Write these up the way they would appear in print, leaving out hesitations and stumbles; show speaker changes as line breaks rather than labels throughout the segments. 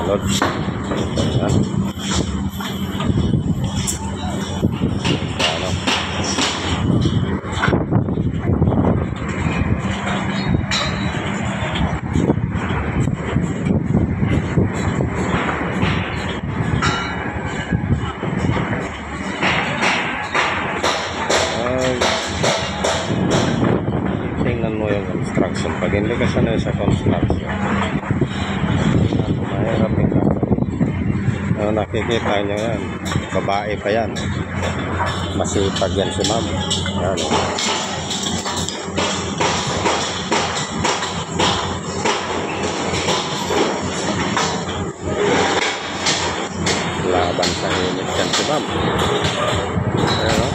lods. Yan. Ano. Tingnan mo yung construction. Pag hindi ka sanay sa construction, mahirap yung gagawin. Nakikita nyo yan, babae pa yan, masipag yan si ma'am. Yan. Laban sa init yan si ma'am. Ayan,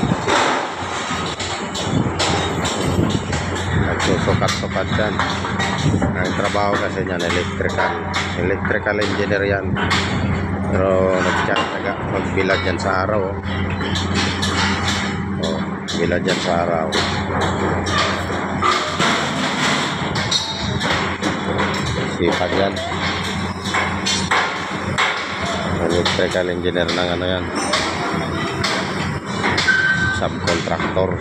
nagsusukat-sukat yan. Ang trabaho kasi niyan electrical engineer yan, pero nagtsaga magbilad yan sa araw. Bilad yan sa araw. Sipag yan, electrical engineer ng ano yan, subcontractor.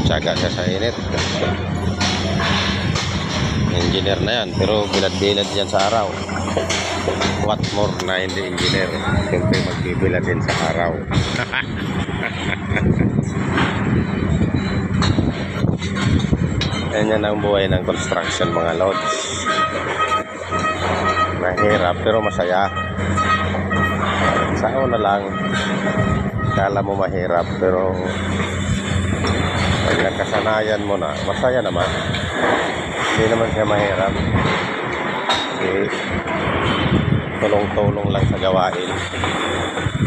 Tsaga siya sa init. Engineer na yan, pero bilad-bilad yan sa araw. What more na hindi engineer, siyempre magbibilad din sa araw. Yan ang buhay ng construction, mga lods. Mahirap pero masaya. Sa una lang, kala mo mahirap, pero pag nagkasanayan mo na, masaya naman. Hindi naman siya mahirap. Tulong-tulong lang sa gawain.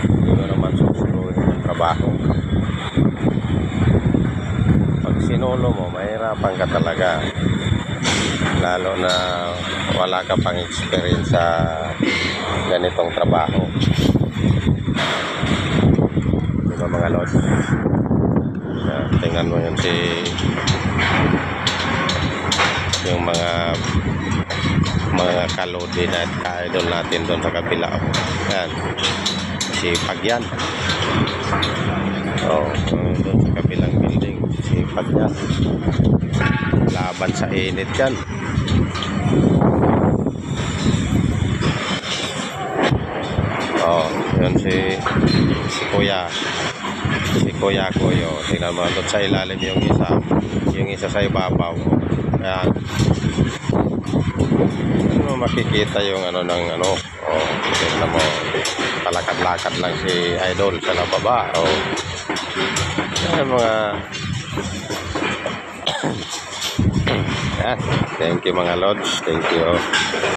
Hindi mo naman susunodin ang trabaho. Pag sinulo mo, mahirapan ka talaga. Lalo na wala ka pang experience sa ganitong trabaho. Diba mga lods? Tingnan mo yun yung mga kalodi na ka-idol natin doon sa kabila. Yan, sipag yan. Doon sa kabilang building, sipag yan, laban sa init yan. Yun si Kuya Kuyo. Tingnan mo doon sa ilalim yung isa sa ibabaw. Ayan. Makikita yung ano ng ano. Tingnan mo, palakad-lakad lang si idol sa lababa. Ayan mga yan. Thank you mga lods. Thank you.